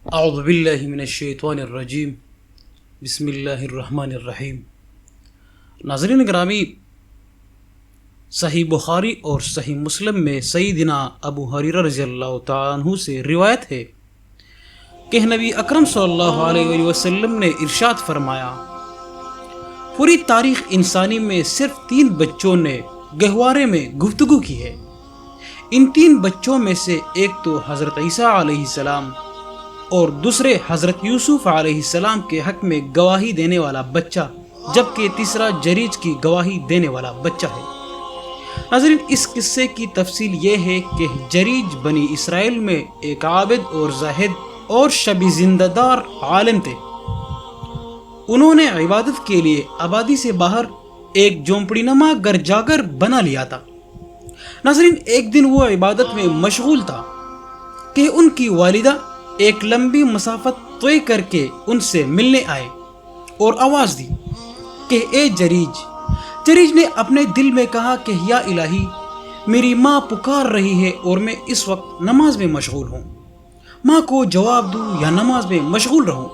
اعوذ باللہ من الشیطان الرجیم بسم اللہ الرحمن الرحیم۔ ناظرین گرامی، صحیح بخاری اور صحیح مسلم میں سیدنا ابو ہریرہ رضی اللہ تعالیٰ عنہ سے روایت ہے کہ نبی اکرم صلی اللہ علیہ وسلم نے ارشاد فرمایا، پوری تاریخ انسانی میں صرف 3 بچوں نے گہوارے میں گفتگو کی ہے۔ ان 3 بچوں میں سے ایک تو حضرت عیسیٰ علیہ السلام اور دوسرے حضرت یوسف علیہ السلام کے حق میں گواہی دینے والا بچہ، جبکہ تیسرا جریج کی گواہی دینے والا بچہ ہے۔ ناظرین، اس قصے کی تفصیل یہ ہے کہ جریج بنی اسرائیل میں ایک عابد اور زاہد اور شبی زندہ دار عالم تھے۔ انہوں نے عبادت کے لیے آبادی سے باہر ایک جھونپڑی نما گھر جا کر بنا لیا تھا۔ ناظرین، ایک دن وہ عبادت میں مشغول تھا کہ ان کی والدہ ایک لمبی مسافت طے کر کے ان سے ملنے آئے اور آواز دی کہ اے جریج۔ جریج نے اپنے دل میں کہا کہ یا الہی، میری ماں پکار رہی ہے اور میں اس وقت نماز میں مشغول ہوں، ماں کو جواب دوں یا نماز میں مشغول رہوں؟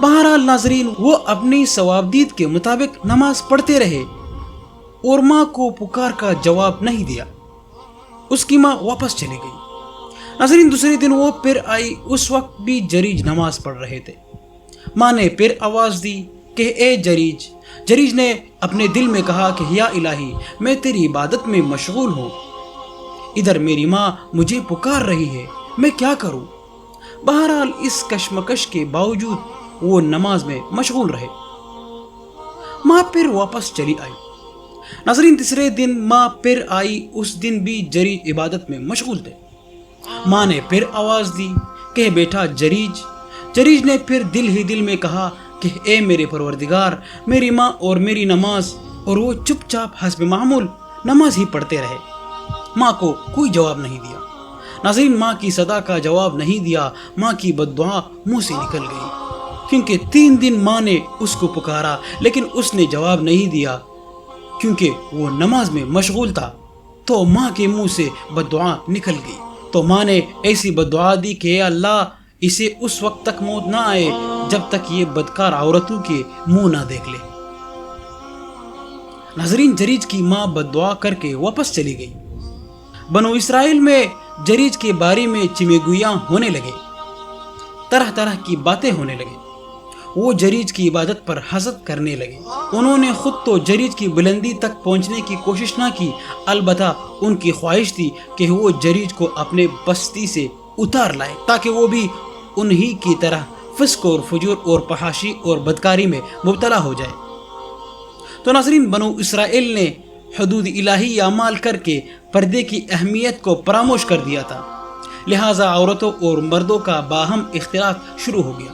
بہرحال ناظرین، وہ اپنی ثوابدید کے مطابق نماز پڑھتے رہے اور ماں کو پکار کا جواب نہیں دیا۔ اس کی ماں واپس چلی گئی۔ ناظرین، دوسرے دن وہ پھر آئی، اس وقت بھی جریج نماز پڑھ رہے تھے۔ ماں نے پھر آواز دی کہ اے جریج۔ جریج نے اپنے دل میں کہا کہ یا الہی، میں تیری عبادت میں مشغول ہوں، ادھر میری ماں مجھے پکار رہی ہے، میں کیا کروں؟ بہرحال اس کشمکش کے باوجود وہ نماز میں مشغول رہے۔ ماں پھر واپس چلی آئی۔ ناظرین، تیسرے دن ماں پھر آئی، اس دن بھی جریج عبادت میں مشغول تھے۔ ماں نے پھر آواز دی کہ بیٹا جریج۔ جریج نے پھر دل ہی دل میں کہا کہ اے میرے پروردگار، میری ماں اور میری نماز، اور وہ چپ چاپ حسب معمول نماز ہی پڑھتے رہے۔ ماں کو کوئی جواب نہیں دیا۔ ناظرین، ماں کی صدا کا جواب نہیں دیا، ماں کی بد دعا منہ سے نکل گئی، کیونکہ 3 دن ماں نے اس کو پکارا لیکن اس نے جواب نہیں دیا کیونکہ وہ نماز میں مشغول تھا، تو ماں کے منہ سے بد دعا نکل گئی۔ تو ماں نے ایسی بد دعا دی کہ اے اللہ، اسے اس وقت تک موت نہ آئے جب تک یہ بدکار عورتوں کے منہ نہ دیکھ لے۔ ناظرین، جریج کی ماں بد دعا کر کے واپس چلی گئی۔ بنو اسرائیل میں جریج کے بارے میں چمیگویاں ہونے لگے، طرح طرح کی باتیں ہونے لگے۔ وہ جریج کی عبادت پر حسد کرنے لگے۔ انہوں نے خود تو جریج کی بلندی تک پہنچنے کی کوشش نہ کی، البتہ ان کی خواہش تھی کہ وہ جریج کو اپنے بستی سے اتار لائے تاکہ وہ بھی انہی کی طرح فسق اور فجور اور فحاشی اور بدکاری میں مبتلا ہو جائے۔ تو ناظرین، بنو اسرائیل نے حدود الہی اعمال کر کے پردے کی اہمیت کو فراموش کر دیا تھا، لہٰذا عورتوں اور مردوں کا باہم اختلاط شروع ہو گیا۔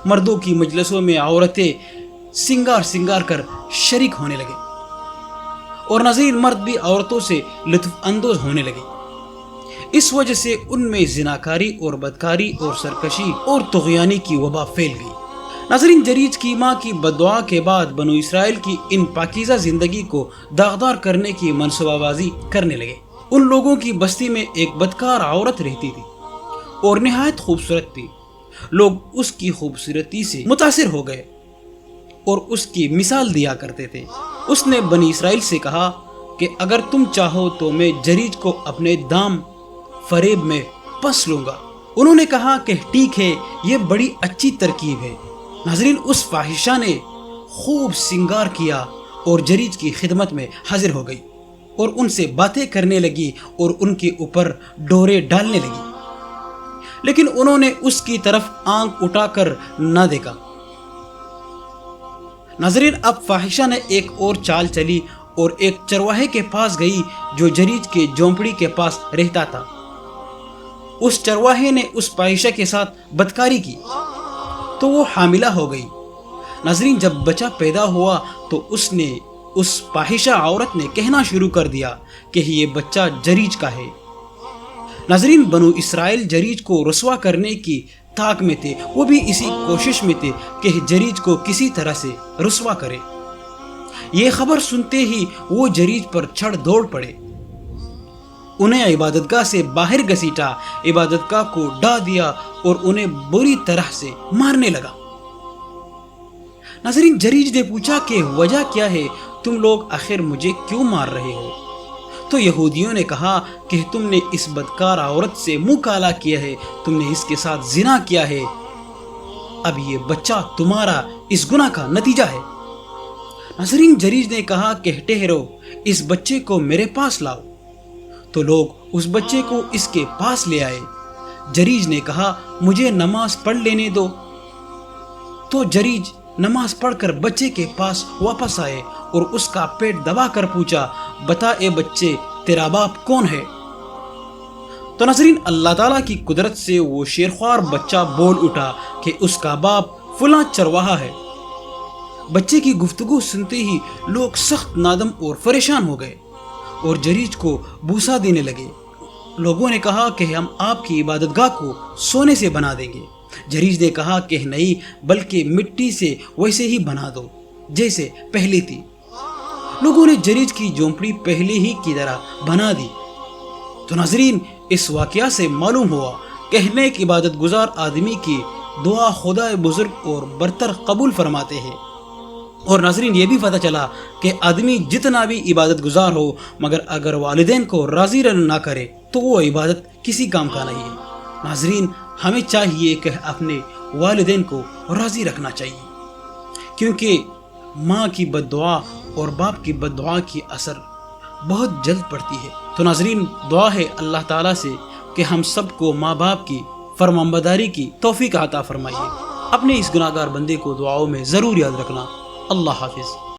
مردوں کی مجلسوں میں عورتیں سنگار کر شریک ہونے لگے اور ناظرین، مرد بھی عورتوں سے لطف اندوز ہونے لگے۔ اس وجہ سے ان میں زناکاری اور بدکاری اور سرکشی اور طغیانی کی وبا پھیل گئی۔ ناظرین، جریج کی ماں کی بد دعا کے بعد بنو اسرائیل کی ان پاکیزہ زندگی کو داغدار کرنے کی منصوبہ بازی کرنے لگے۔ ان لوگوں کی بستی میں ایک بدکار عورت رہتی تھی اور نہایت خوبصورت تھی۔ لوگ اس کی خوبصورتی سے متاثر ہو گئے اور اس کی مثال دیا کرتے تھے۔ اس نے بنی اسرائیل سے کہا کہ اگر تم چاہو تو میں جریج کو اپنے دام فریب میں پس لوں گا۔ انہوں نے کہا کہ ٹھیک ہے، یہ بڑی اچھی ترکیب ہے۔ ناظرین، اس فاحشہ نے خوب سنگار کیا اور جریج کی خدمت میں حاضر ہو گئی اور ان سے باتیں کرنے لگی اور ان کے اوپر ڈورے ڈالنے لگی، لیکن انہوں نے اس کی طرف آنکھ اٹھا کر نہ دیکھا۔ ناظرین، اب فاحشہ نے ایک اور چال چلی اور ایک چرواہے کے پاس گئی جو جریج کے جھونپڑی کے پاس رہتا تھا۔ اس چرواہے نے اس فاحشہ کے ساتھ بدکاری کی تو وہ حاملہ ہو گئی۔ ناظرین، جب بچہ پیدا ہوا تو اس فاحشہ عورت نے کہنا شروع کر دیا کہ یہ بچہ جریج کا ہے۔ ناظرین، بنو اسرائیل جریج کو رسوا کرنے کی طاق میں تھے، وہ بھی اسی کوشش میں تھے کہ جریج کو کسی طرح سے رسوا کرے۔ یہ خبر سنتے ہی وہ جریج پر چڑھ دوڑ پڑے انہیں عبادت گاہ سے باہر گھسیٹا، عبادت گاہ کو ڈھا دیا اور انہیں بری طرح سے مارنے لگا۔ ناظرین، جریج نے پوچھا کہ وجہ کیا ہے، تم لوگ آخر مجھے کیوں مار رہے ہو؟ تو یہودیوں نے کہا کہ تم نے اس بدکار عورت سے منہ کالا کیا ہے، تم نے اس کے ساتھ زنا کیا ہے، اب یہ بچہ تمہارا اس گناہ کا نتیجہ ہے۔ ناظرین، جریج نے کہا کہ ٹھہرو، اس بچے کو میرے پاس لاؤ۔ تو لوگ اس بچے کو اس کے پاس لے آئے۔ جریج نے کہا مجھے نماز پڑھ لینے دو۔ تو جریج نماز پڑھ کر بچے کے پاس واپس آئے اور اس کا پیٹ دبا کر پوچھا، بتا اے بچے، تیرا باپ کون ہے؟ تو ناظرین، اللہ تعالیٰ کی قدرت سے وہ شیرخوار بچہ بول اٹھا کہ اس کا باپ فلاں چرواہا ہے۔ بچے کی گفتگو سنتے ہی لوگ سخت نادم اور پریشان ہو گئے اور جریج کو بوسہ دینے لگے۔ لوگوں نے کہا کہ ہم آپ کی عبادت گاہ کو سونے سے بنا دیں گے۔ جریج نے کہا کہ نہیں، بلکہ مٹی سے ویسے ہی بنا دو جیسے پہلے تھی۔ لوگوں نے جریج کی جھونپڑی پہلے ہی کی طرح بنا دی۔ تو ناظرین، اس واقعہ سے معلوم ہوا کہ نیک عبادت گزار آدمی کی دعا خدا بزرگ اور برتر قبول فرماتے ہیں۔ اور ناظرین، یہ بھی پتہ چلا کہ آدمی جتنا بھی عبادت گزار ہو، مگر اگر والدین کو راضی نہ کرے تو وہ عبادت کسی کام کا نہیں ہے۔ ناظرین، ہمیں چاہیے کہ اپنے والدین کو راضی رکھنا چاہیے، کیونکہ ماں کی بد دعا اور باپ کی بد دعا کی اثر بہت جلد پڑتی ہے۔ تو ناظرین، دعا ہے اللہ تعالیٰ سے کہ ہم سب کو ماں باپ کی فرمانبرداری کی توفیق عطا فرمائیے۔ اپنے اس گناہگار بندے کو دعاؤں میں ضرور یاد رکھنا۔ اللہ حافظ۔